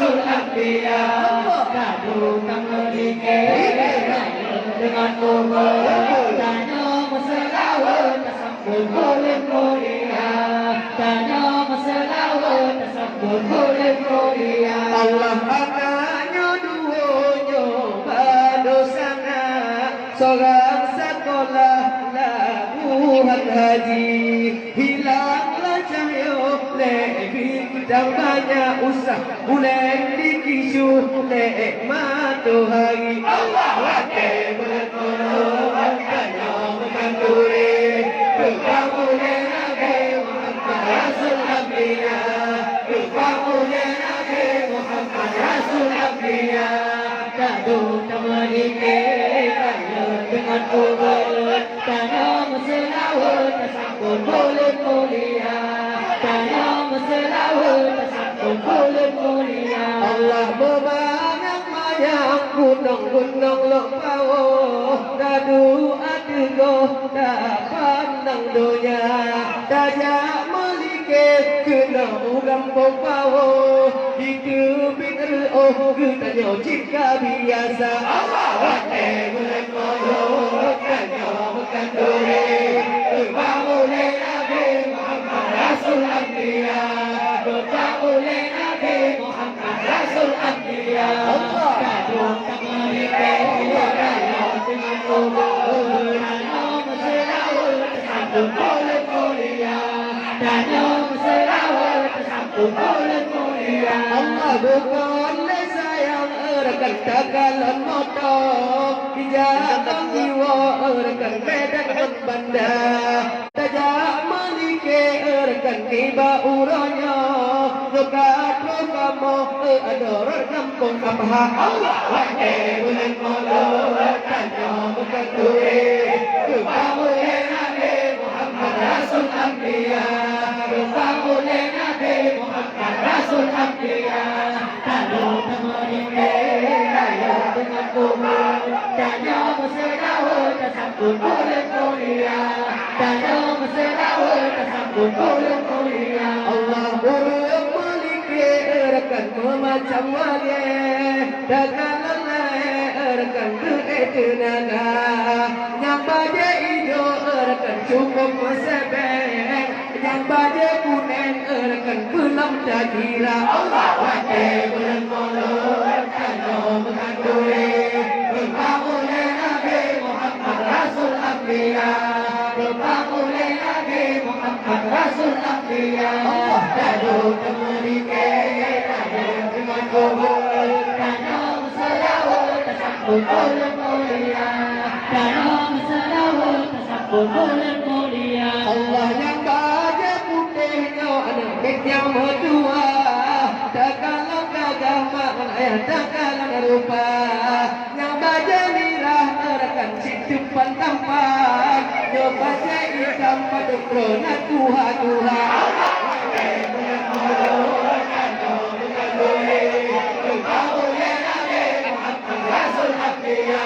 Rasul Anbiya Kadu tamerike dengan kubur Tanya masalawat Tasambul kulit mulia Tanya masalawat Tasambul kulit mulia Allah anaknya duonya Badosana Seorang sekolah labuhan haji Hilanglah cahaya lebih dan banyak usah Mulai dikisu lek matahari Allah wakil bertolong Kanya menganduri Kepamulian Nabi Muhammad Rasul Anbiya Kepamulian Nabi Muhammad Rasul Anbiya Kadu tamerike dengan kubur Tanya masalawat Tasambul kulit mulia Tanya masalawat Tasambul kulit mulia Allah memanang-manang gunung-gunung lopawo Dadu adugo tak pandang donya Dajak melike kena ulam popawo Di tebing reoh Tanya jika biasa Allah wakil bulan molok Tanya menganduri Kepamulian Nabi Muhammad Rasul Anbiya Kepamulian Nabi Muhammad Rasul Anbiya Kadung tamerike Raya dengan kubur Tanya masalawat Tasambul kulit mulia Tanya masalawat Tasambul kulit mulia Allah bukan sayang rekan dagalan motor Dijatang jiwa rekan medan banda Tajak melike rekan tiba uranya Dekat kamu adorar kampung kapha Allah wakil bulan molok Tanya menganduri Kepamulian Nabi Muhammad Rasul Anbiya Kepamulian Nabi Muhammad Rasul Anbiya Kadu tamerike Raya dengan kubur Tanya masalawat Tasambul kulit mulia Tanya masalawat Tasambul kulit mulia Allah urung melike rekan memacam wali Dengan lelai rekan keetenana Yang baje ijo rekan cukup mesebeng Yang baje kunen rekan belum jadira Allah wakil bulan molok Tanya menganduri Kepamulian Nabi Muhammad Rasul Anbiya Kepamulian Nabi Muhammad Rasul Anbiya Kadu tamerike dengan kubur Tanya masalawat Tasambul kulit mulia Tanya masalawat Tasambul kulit mulia Allah yang baja putihnya anak yang berdua Takalang gagah maknanya takalang rupa Yang baja mirah rekan situpan tampan Yang baja hitam pada krona tuha-tuha Allah wakil bulan molok Tanya menganduri Kepamulian Nabi Muhammad Rasul Anbiya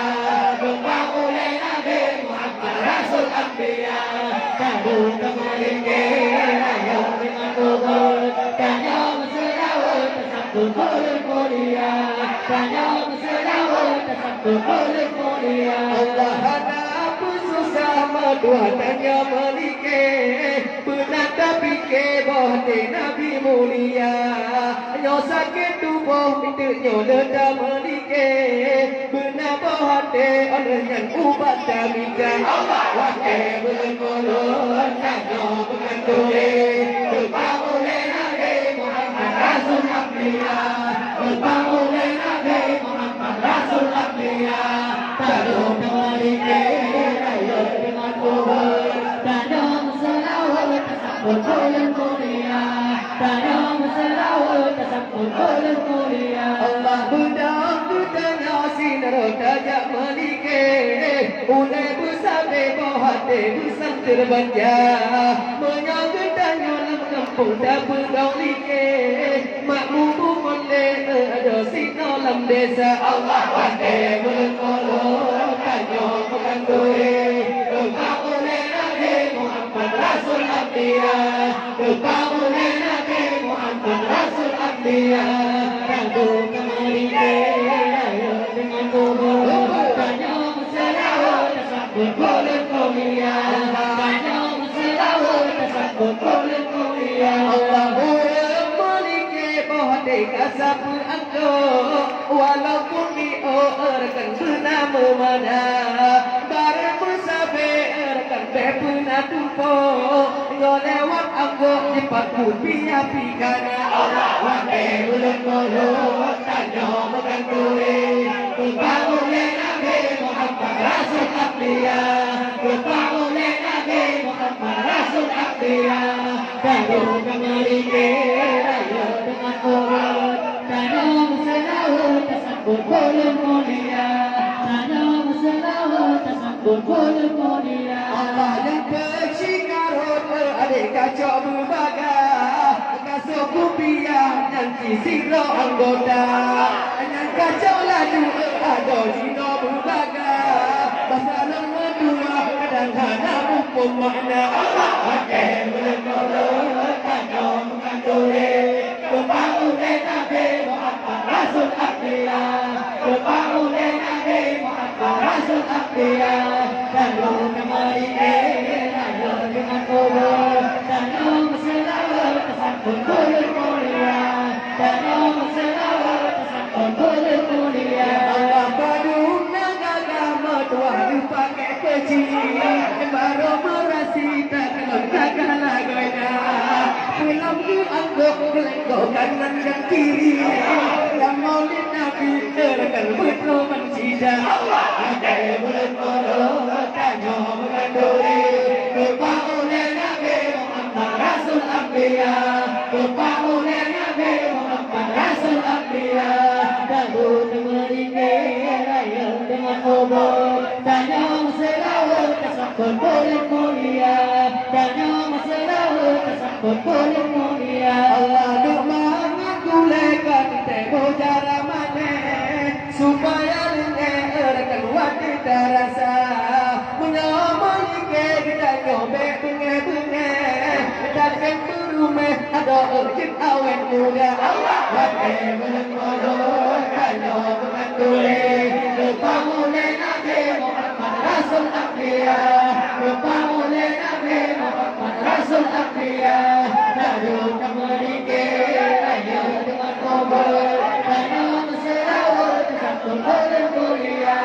Kepamulian Nabi Muhammad Rasul Anbiya Kadu tamerike Raya dengan kubur Tanya masalawat Tasambul kulit mulia Tanya masalawat Tasambul kulit mulia Allah ada susah madua Tanya melike Benar tapi ke bohate Nabi mulia Nyo sakit tubuh Mintaknya leda melike Benar bohate Oleh yang ubat damika Allah wakil bulan molok Tanya menganduri Kepamulian Nabi Muhammad Rasul Anbiya Kepamulian Nabi Muhammad Rasul Anbiya Kadu tamerike Raya dengan kubur Tanya masalawat Tasambul kulit mulia Tanya masalawat Tasambul kulit mulia Allah budang-budangnya sinar tajak melike Ulai bersabde bohate bersam terbanja Menyanggut tanya lam kampung dah bergaul like Makmum boleh ada sinar lam desa Allah wakil bulan molok Tanya menganduri Kepamulian Nabi Muhammad Rasul Anbiya Kepamulian Nabi Muhammad Rasul Anbiya Kadu sapu anggo walaupun diorkan bernama mana bareng bersabarkan bepuna tumpo lewat anggo cepat pia pikana wate ulun mulut tanya bukan kue kubangun Nabi Muhammad Rasul Abdiya kubangun Nabi Muhammad Rasul Abdiya baru kembali ke raya dengan urut tanam selawat tersambut boleh mulia tanam selawat tersambut boleh mulia Allah yang bercikarut adik kacau berbagai kasut kupiah nanti siro anggota yang kacau laju ada siro berbagai bahasa nama dua kadang-kadang mumpung makna pakai berkolot kacau menganduri kebangun Nabi Muhammad Rasul Abdiya kebangun Nabi Muhammad Rasul Abdiya lalu kembali raya dengan kubur tanam selawat tersambut boleh mulia tanam selawat tersambut boleh mulia Allah padung agama tuan pakai kecil baru berasi tak kalah goyna pulang ke anggap kelengkok kanan dan kiri yang maulid Nabi terkan betul mencidah ada bulan malam tanya menganduri kebangun Nabi Muhammad Rasul Abdiya kebangun Nabi Muhammad Rasul Abdiya dahulu meringkir raya dengan kubur tanya selawat tersambut boleh mulia tanya selawat tersambut boleh mulia Allah duk mengakulekan temu cara mana supaya lengerkan wati terasa menyamai ke kita nyobek bengeh-bengeh dan rumah ada urjit awen muda wati menengok kanya menganduri kebangun Nabi Muhammad Rasul Abdiya kebangun Nabi Muhammad Rasul Abdiya lalu kembali ke raya dengan kubur tanam selawat tersambut boleh mulia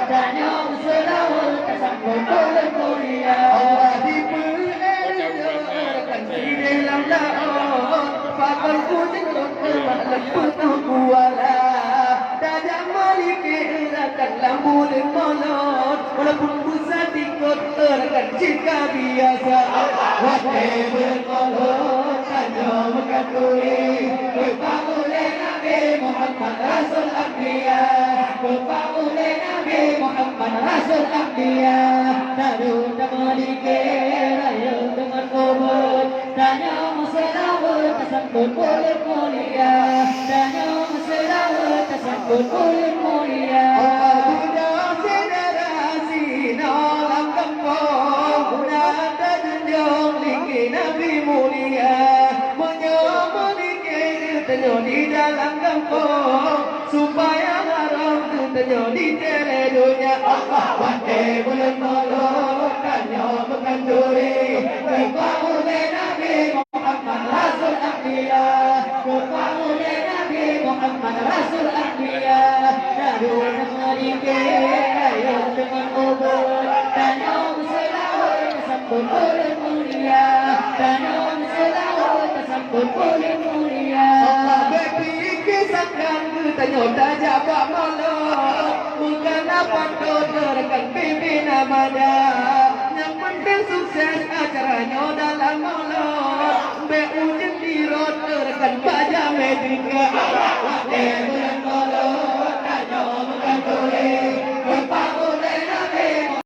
tanam selawat tersambut boleh mulia Allah diperlukan di dalam laut fakal kucing malam penuh kuala dada maliki akan lambu dan molot walaupun pusat ikut terkan jika biasa wate berkolot tanya menganduri kebangun Nabi Muhammad Rasul Abdiya kebangun Nabi Muhammad Rasul Abdiya lalu maliki raya dengan kubur tanya selawat tersambut boleh mulia tanya selawat tersambut boleh mulia budak generasi dalam kampung budak terjunjung tinggi Nabi mulia menyamai terjun di dalam kampung supaya haram terjun di teledunya Allah wate bulan malam tanya menganduri kebangun Nabi Muhammad Rasul Abdiya kebangun Nabi Muhammad Rasul Abdiya lalu kembali ke raya dengan kubur tanam selawat tersambut boleh mulia tanam selawat tersambut boleh mulia Allah berpikir sangkan tanya tajak bak malam bukan apa terkan pimpin amada yang penting sukses acaranya dalam malam beujung di road terkan baja medika